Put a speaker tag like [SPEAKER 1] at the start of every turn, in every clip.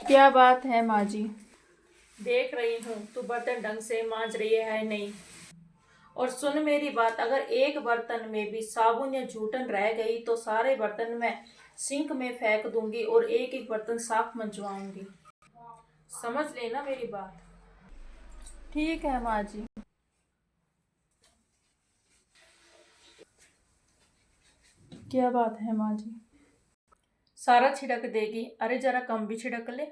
[SPEAKER 1] क्या बात है माँ जी?
[SPEAKER 2] देख रही हूँ तू बर्तन ढंग से मांज रही है नहीं। और सुन मेरी बात, अगर एक बर्तन में भी साबुन या जूठन रह गई तो सारे बर्तन मैं सिंक में फेंक दूंगी और एक एक बर्तन साफ मंजवाऊंगी। समझ लेना मेरी बात।
[SPEAKER 1] ठीक है माँ जी। क्या बात है माँ जी?
[SPEAKER 2] सारा छिड़क देगी? अरे जरा कम भी छिड़क ले।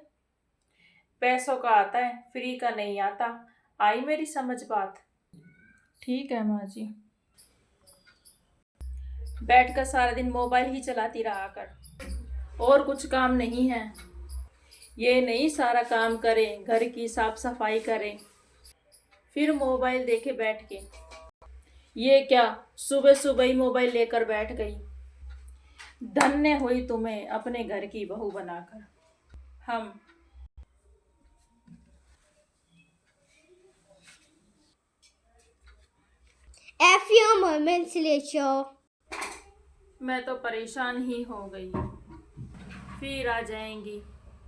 [SPEAKER 2] पैसों का आता है, फ्री का नहीं आता। आई मेरी समझ बात।
[SPEAKER 1] ठीक है माँ जी।
[SPEAKER 2] बैठकर सारा दिन मोबाइल ही चलाती रहा कर, और कुछ काम नहीं है। ये नहीं सारा काम करें, घर की साफ सफाई करें, फिर मोबाइल देखे बैठ के। ये क्या, सुबह सुबह ही मोबाइल लेकर बैठ गई। धन्य हुई तुम्हें अपने घर की बहू बनाकर। हम
[SPEAKER 3] A few moments later.
[SPEAKER 2] मैं तो परेशान ही हो गई। फिर आ जाएंगी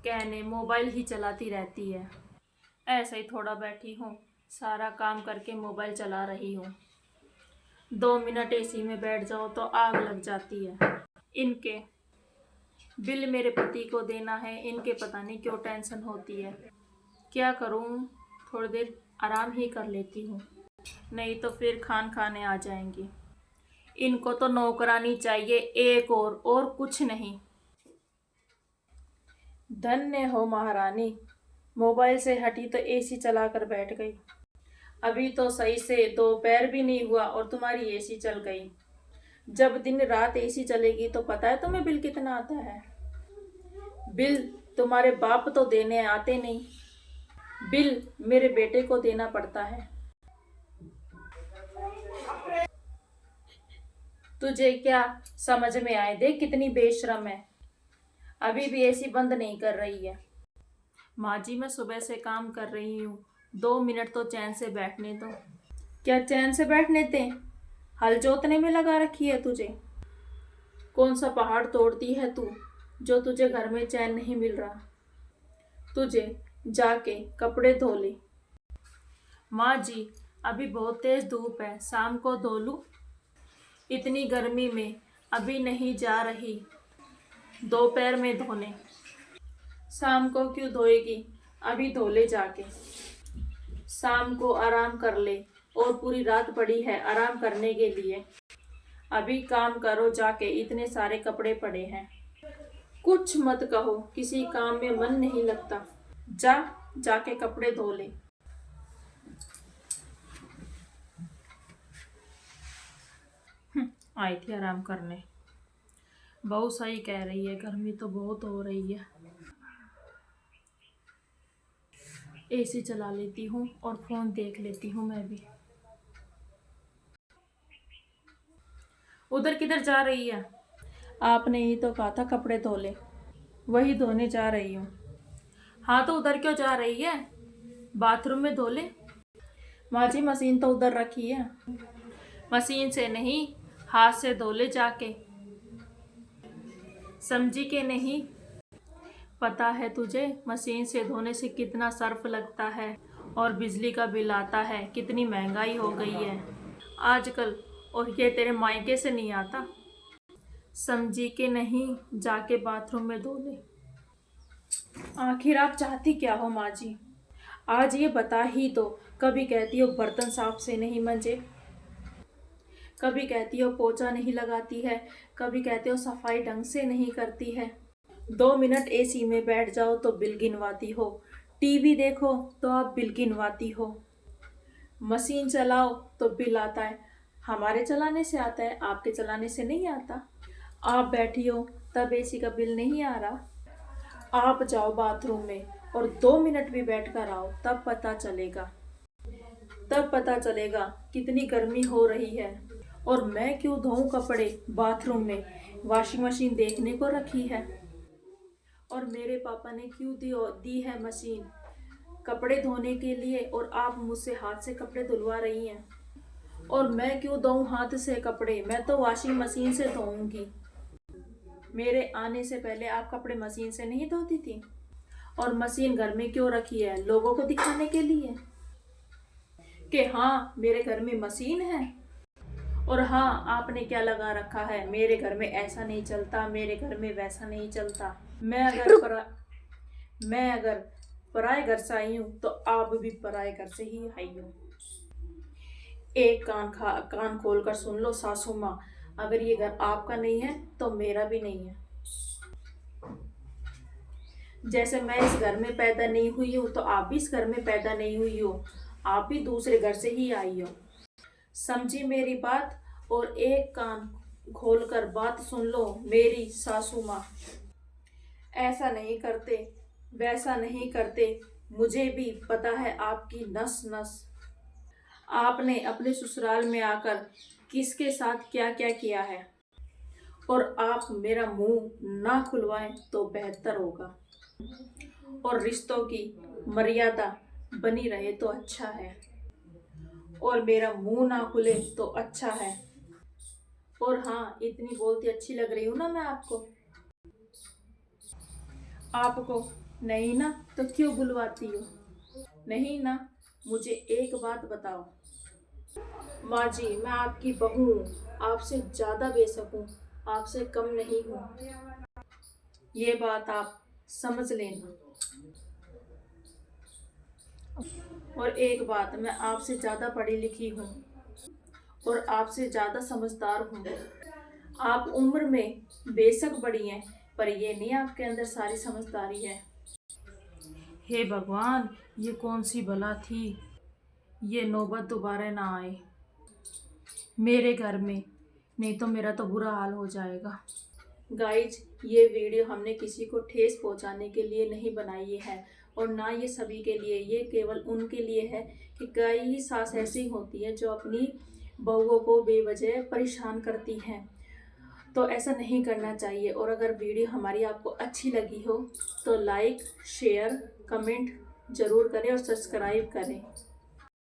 [SPEAKER 2] कहने मोबाइल ही चलाती रहती है। ऐसे ही थोड़ा बैठी हूँ, सारा काम करके मोबाइल चला रही हूँ। 2 मिनट एसी में बैठ जाओ तो आग लग जाती है। इनके बिल मेरे पति को देना है, इनके पता नहीं क्यों टेंशन होती है। क्या करूँ, थोड़ी देर आराम ही कर लेती हूँ, नहीं तो फिर खान खाने आ जाएंगी। इनको तो नौकरानी चाहिए एक, और कुछ नहीं। धन्य हो महारानी, मोबाइल से हटी तो एसी चलाकर बैठ गई। अभी तो सही से दोपहर भी नहीं हुआ और तुम्हारी एसी चल गई। जब दिन रात एसी चलेगी तो पता है तुम्हें बिल कितना आता है? बिल तुम्हारे बाप तो देने आते नहीं, बिल मेरे बेटे को देना पड़ता है। तुझे क्या समझ में आए? देख कितनी बेशरम है, अभी भी एसी बंद नहीं कर रही है। माँ जी मैं सुबह से काम कर रही हूँ, 2 मिनट तो चैन से बैठने दो। क्या चैन से बैठने दें? हल जोतने में लगा रखी है तुझे। कौन सा पहाड़ तोड़ती है तू जो तुझे घर में चैन नहीं मिल रहा? तुझे जाके कपड़े धो ले। माँ जी अभी बहुत तेज धूप है, शाम को धो लूँ? इतनी गर्मी में अभी नहीं जा रही दोपहर में धोने। शाम को क्यों धोएगी, अभी धो ले जाके। शाम को आराम कर ले, और पूरी रात पड़ी है आराम करने के लिए। अभी काम करो जाके, इतने सारे कपड़े पड़े हैं। कुछ मत कहो, किसी काम में मन नहीं लगता। जाके कपड़े धो ले। आई थी आराम करने। बहू सही कह रही है, गर्मी तो बहुत हो रही है। एसी चला लेती हूँ और फोन देख लेती हूँ मैं भी। उधर किधर जा रही है? आपने ही तो कहा था कपड़े धो ले, वही धोने जा रही हूँ। हाँ तो उधर क्यों जा रही है? बाथरूम में धो ले। माँ जी मशीन तो उधर रखी है। मशीन से नहीं, हाथ से धो ले जाके। समझी के नहीं? पता है तुझे मशीन से धोने से कितना सर्फ लगता है और बिजली का बिल आता है, कितनी महंगाई हो गई है आजकल। और ये तेरे मायके से नहीं आता। समझी के नहीं, जाके बाथरूम में धो ले। आखिर आप चाहती क्या हो माँ जी? आज ये बता ही दो। कभी कहती हो बर्तन साफ से नहीं मंजे, कभी कहती हो पोछा नहीं लगाती है, कभी कहते हो सफाई ढंग से नहीं करती है। 2 मिनट एसी में बैठ जाओ तो बिल गिनवाती हो, टीवी देखो तो आप बिल गिनवाती हो, मशीन चलाओ तो बिल आता है। हमारे चलाने से आता है, आपके चलाने से नहीं आता। आप बैठी हो तब एसी का बिल नहीं आ रहा। आप जाओ बाथरूम में और 2 मिनट भी बैठ कर आओ, तब पता चलेगा, तब पता चलेगा कितनी गर्मी हो रही है। और मैं क्यों धोऊं कपड़े बाथरूम में? वॉशिंग मशीन देखने को रखी है। और मेरे पापा ने क्यों दी है मशीन कपड़े धोने के लिए, और आप मुझसे हाथ से कपड़े धुलवा रही हैं। और मैं क्यों धोऊं हाथ से कपड़े? मैं तो वॉशिंग मशीन से धोऊंगी। मेरे आने से पहले आप कपड़े मशीन से नहीं धोती थी? और मशीन घर में क्यों रखी है? लोगों को दिखाने के लिए कि हाँ मेरे घर में मशीन है। और हाँ, आपने क्या लगा रखा है, मेरे घर में ऐसा नहीं चलता, मेरे घर में वैसा नहीं चलता। मैं अगर पराए घर से आई हूँ तो आप भी पराए घर से ही आई हो। एक कान खोल कर सुन लो सासू माँ, अगर ये घर आपका नहीं है तो मेरा भी नहीं है। जैसे मैं इस घर में पैदा नहीं हुई हूँ तो आप भी इस घर में पैदा नहीं हुई हो, आप भी दूसरे घर से ही आई हो। समझी मेरी बात? और एक कान खोलकर बात सुन लो मेरी सासू माँ। ऐसा नहीं करते, वैसा नहीं करते, मुझे भी पता है आपकी नस नस। आपने अपने ससुराल में आकर किसके साथ क्या क्या किया है, और आप मेरा मुंह ना खुलवाएं तो बेहतर होगा। और रिश्तों की मर्यादा बनी रहे तो अच्छा है, और मेरा मुंह ना खुले तो अच्छा है। और हाँ, इतनी बोलती अच्छी लग रही हूँ ना मैं आपको? आपको नहीं ना तो क्यों बुलवाती हो? नहीं ना? मुझे एक बात बताओ माँ जी, मैं आपकी बहू हूँ, आपसे ज़्यादा बेशक हूँ, आपसे कम नहीं हूँ। ये बात आप समझ लेना। और एक बात, मैं आपसे ज़्यादा पढ़ी लिखी हूँ और आपसे ज़्यादा समझदार हूँ। आप उम्र में बेशक बड़ी हैं, पर ये नहीं आपके अंदर सारी समझदारी है। हे भगवान, ये कौन सी बला थी, ये नौबत दोबारा ना आए मेरे घर में, नहीं तो मेरा तो बुरा हाल हो जाएगा। गाइज, ये वीडियो हमने किसी को ठेस पहुंचाने के लिए नहीं बनाई है, और ना ये सभी के लिए, ये केवल उनके लिए है कि कई सास ऐसी होती है जो अपनी बहुओं को बेवजह परेशान करती हैं। तो ऐसा नहीं करना चाहिए। और अगर वीडियो हमारी आपको अच्छी लगी हो तो लाइक, शेयर, कमेंट ज़रूर करें और सब्सक्राइब करें।